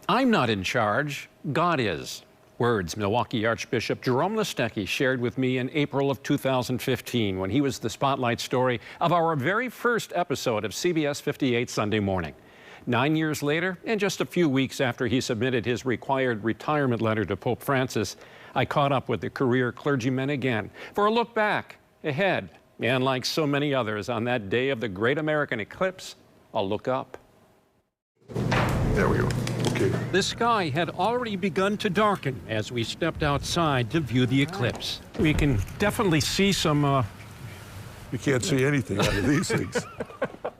I'm not in charge, God is. Words Milwaukee Archbishop Jerome Listecki shared with me in April of 2015 when he was the spotlight story of our very first episode of CBS 58 Sunday Morning. 9 years later, and just a few weeks after he submitted his required retirement letter to Pope Francis, I caught up with the career clergyman again for a look back, ahead, and like so many others on that day of the great American eclipse, I'll look up. There we go. Okay. The sky had already begun to darken as we stepped outside to view the eclipse. We can definitely see some... You can't see anything out of these things.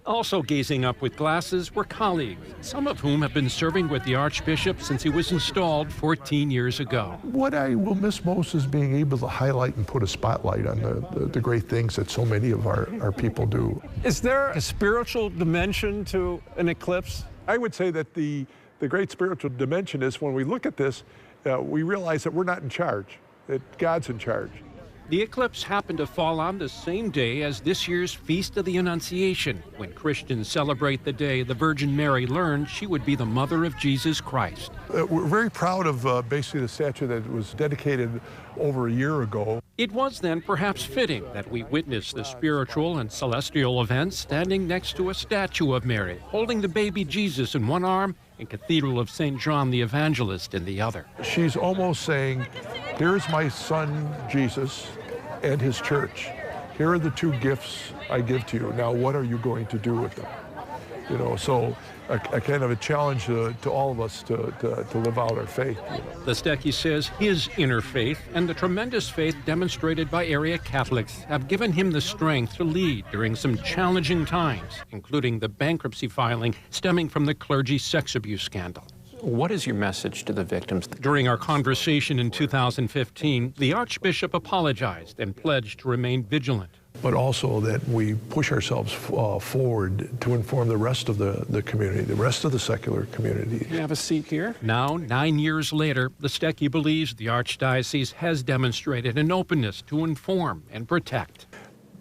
Also gazing up with glasses were colleagues, some of whom have been serving with the Archbishop since he was installed 14 years ago. What I will miss most is being able to highlight and put a spotlight on the great things that so many of our people do. Is there a spiritual dimension to an eclipse? I would say that the great spiritual dimension is when we look at this, we realize that we're not in charge, that God's in charge. The eclipse happened to fall on the same day as this year's Feast of the Annunciation, when Christians celebrate the day the Virgin Mary learned she would be the mother of Jesus Christ. We're very proud of basically the statue that was dedicated over a year ago. It was then perhaps fitting that we witness the spiritual and celestial events standing next to a statue of Mary, holding the baby Jesus in one arm and Cathedral of St. John the Evangelist in the other. She's almost saying, here's my son Jesus and his church. Here are the two gifts I give to you. Now what are you going to do with them? You know, so a kind of a challenge to all of us to live out our faith. You know. Listecki says his inner faith and the tremendous faith demonstrated by area Catholics have given him the strength to lead during some challenging times, including the bankruptcy filing stemming from the clergy sex abuse scandal. What is your message to the victims? During our conversation in 2015, the Archbishop apologized and pledged to remain vigilant. But also that we push ourselves forward to inform the rest of the community, the rest of the secular community. You have a seat here. Now, 9 years later, Listecki believes the Archdiocese has demonstrated an openness to inform and protect.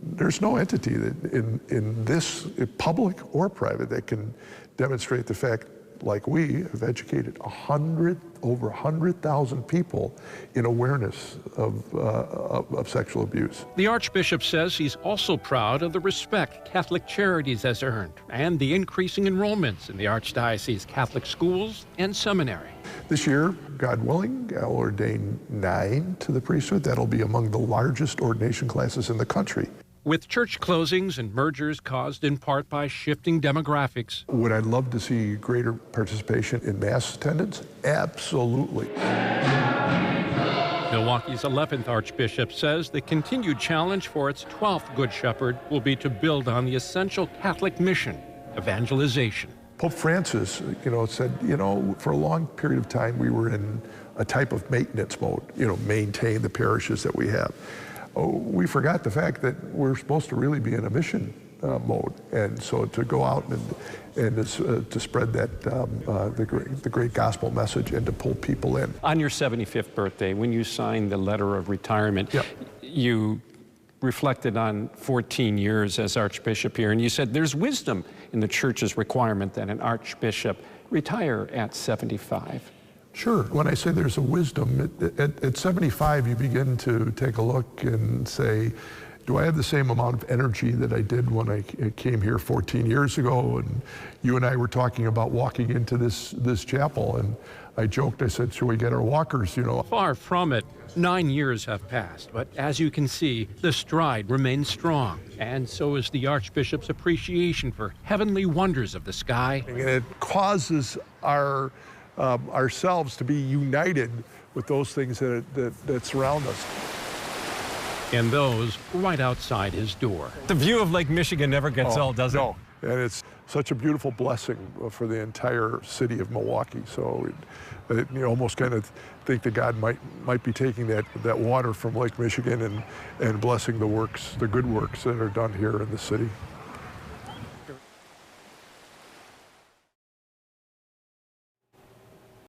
There's no entity that in this, public or private, that can demonstrate the fact like we have educated over 100,000 people in awareness of sexual abuse. The Archbishop says he's also proud of the respect Catholic Charities has earned and the increasing enrollments in the Archdiocese Catholic schools and seminary. This year, God willing, I'll ordain 9 to the priesthood. That'll be among the largest ordination classes in the country. With church closings and mergers caused in part by shifting demographics. Would I love to see greater participation in Mass attendance? Absolutely. Milwaukee's 11th Archbishop says the continued challenge for its 12th Good Shepherd will be to build on the essential Catholic mission, evangelization. Pope Francis, said, for a long period of time we were in a type of maintenance mode, maintain the parishes that we have. We forgot the fact that we're supposed to really be in a mission mode, and so to go out and to spread that the great gospel message and to pull people in. On your 75th birthday, when you signed the letter of retirement, yep, you reflected on 14 years as Archbishop here, and you said there's wisdom in the Church's requirement that an Archbishop retire at 75. Sure. When I say there's a wisdom, at 75 you begin to take a look and say, do I have the same amount of energy that I did when I came here 14 years ago? And you and I were talking about walking into this chapel, and I joked, I said, should we get our walkers, Far from it. 9 years have passed, but as you can see, the stride remains strong. And so is the Archbishop's appreciation for heavenly wonders of the sky. And it causes ourselves to be united with those things that surround us. And those right outside his door. The view of Lake Michigan never gets old, does it? No, and it's such a beautiful blessing for the entire city of Milwaukee. So you almost kind of think that God might be taking that water from Lake Michigan and blessing the good works that are done here in the city.